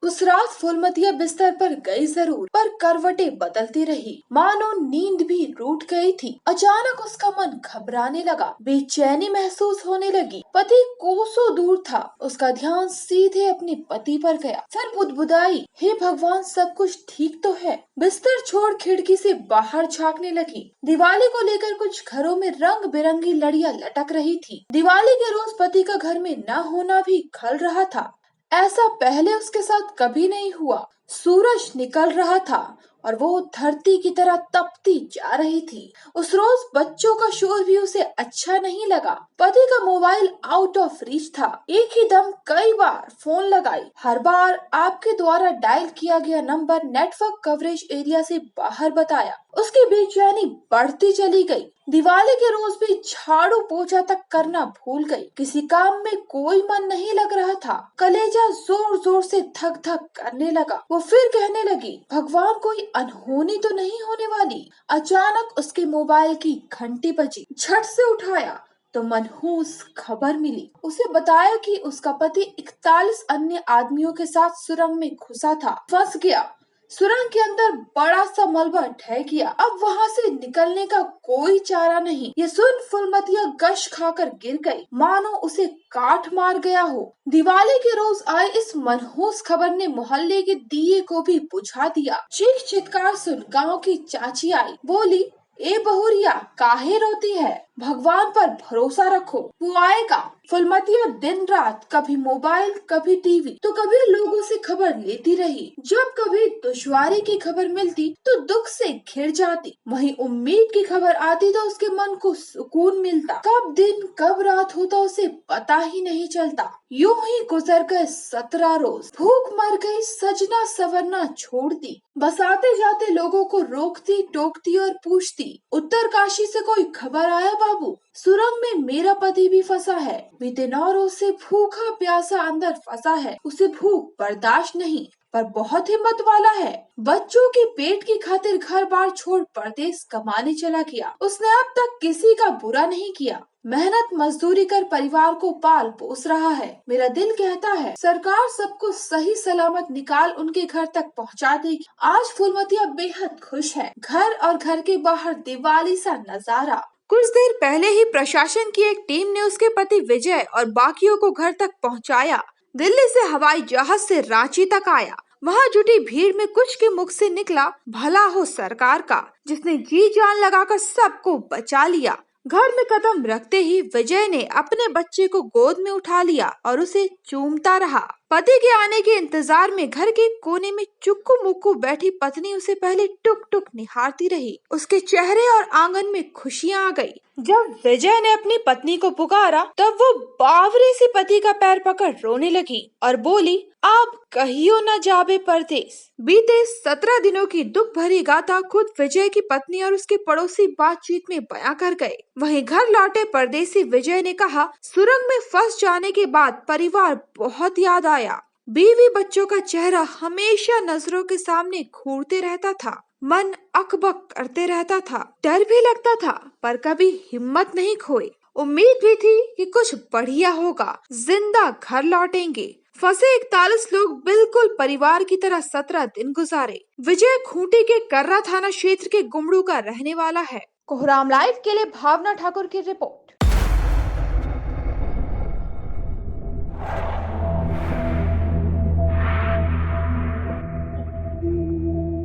उस रात फुलमतिया बिस्तर पर गई जरूर, पर करवटें बदलती रही, मानो नींद भी रूठ गई थी। अचानक उसका मन घबराने लगा, बेचैनी महसूस होने लगी। पति कोसों दूर था, उसका ध्यान सीधे अपने पति पर गया। फिर बुदबुदाई, हे भगवान, सब कुछ ठीक तो है। बिस्तर छोड़ खिड़की से बाहर झांकने लगी। दिवाली को लेकर कुछ घरों में रंग बिरंगी लड़ियां लटक रही थी। दिवाली के रोज पति का घर में न होना भी खल रहा था। ऐसा पहले उसके साथ कभी नहीं हुआ। सूरज निकल रहा था और वो धरती की तरह तपती जा रही थी। उस रोज बच्चों का शोर भी उसे अच्छा नहीं लगा। पति का मोबाइल आउट ऑफ रीच था। एक ही दम कई बार फोन लगाई। हर बार आपके द्वारा डायल किया गया नंबर नेटवर्क कवरेज एरिया से बाहर बताया। उसकी बेचैनी बढ़ती चली गई। दिवाली के रोज भी झाड़ू पोछा तक करना भूल गई। किसी काम में कोई मन नहीं लग रहा था। कलेजा जोर जोर से धक धक करने लगा। वो फिर कहने लगी, भगवान, कोई अनहोनी तो नहीं होने वाली। अचानक उसके मोबाइल की घंटी बजी। झट से उठाया तो मनहूस खबर मिली। उसे बताया कि उसका पति 41 अन्य आदमियों के साथ सुरंग में घुसा था, फंस गया। सुरंग के अंदर बड़ा सा मलबा ढह गया। अब वहाँ से निकलने का कोई चारा नहीं। ये सुन फुलमतिया गश खाकर गिर गई, मानो उसे काट मार गया हो। दिवाली के रोज आए इस मनहूस खबर ने मोहल्ले के दिए को भी बुझा दिया। चीख चित्कार सुन गांव की चाची आई, बोली, ए बहुरिया, काहे रोती है? भगवान पर भरोसा रखो, वो आएगा। फुलमतिया दिन रात कभी मोबाइल कभी टीवी तो कभी लोगों से खबर लेती रही। जब कभी दुश्वारी की खबर मिलती तो दुख से घिर जाती, वहीं उम्मीद की खबर आती तो उसके मन को सुकून मिलता। कब दिन कब रात होता उसे पता ही नहीं चलता। यूं ही गुजर गए 17 रोज। भूख मर गई, सजना सवरना छोड़ दी। बस आते जाते लोगों को रोकती टोकती और पूछती, उत्तरकाशी से कोई खबर आया बाबू? सुरंग में मेरा पति भी फंसा है। बीते 9 रोज से भूखा प्यासा अंदर फंसा है। उसे भूख बर्दाश्त नहीं, पर बहुत हिम्मत वाला है। बच्चों के पेट की खातिर घर बार छोड़ परदेश कमाने चला गया। उसने अब तक किसी का बुरा नहीं किया। मेहनत मजदूरी कर परिवार को पाल पोस रहा है। मेरा दिल कहता है सरकार सबको सही सलामत निकाल उनके घर तक पहुंचा देगी। आज फुलमतिया बेहद खुश है। घर और घर के बाहर दिवाली सा नजारा। कुछ देर पहले ही प्रशासन की एक टीम ने उसके पति विजय और बाकियों को घर तक पहुंचाया। दिल्ली से हवाई जहाज से रांची तक आया। वहाँ जुटी भीड़ में कुछ के मुख से निकला, भला हो सरकार का, जिसने जी जान लगाकर सबको बचा लिया। घर में कदम रखते ही विजय ने अपने बच्चे को गोद में उठा लिया और उसे चूमता रहा। पति के आने के इंतजार में घर के कोने में चुक्कू मुक्कू बैठी पत्नी उसे पहले टुक टुक निहारती रही। उसके चेहरे और आंगन में खुशियां आ गई। जब विजय ने अपनी पत्नी को पुकारा तब वो बावरे से पति का पैर पकड़ रोने लगी और बोली, आप कहियो न जाबे परदेस। बीते 17 दिनों की दुख भरी गाथा खुद विजय की पत्नी और उसके पड़ोसी बातचीत में बयां कर गए। वहीं घर लौटे परदेसी विजय ने कहा, सुरंग में फंस जाने के बाद परिवार बहुत याद आया। बीवी बच्चों का चेहरा हमेशा नजरों के सामने घूरते रहता था। मन अकबक करते रहता था। डर भी लगता था, पर कभी हिम्मत नहीं खोई। उम्मीद भी थी कि कुछ बढ़िया होगा, जिंदा घर लौटेंगे। फंसे 41 लोग बिल्कुल परिवार की तरह 17 दिन गुजारे। विजय खूंटी के कर्रा थाना क्षेत्र के गुमड़ू का रहने वाला है। कोहराम लाइव के लिए भावना ठाकुर की रिपोर्ट।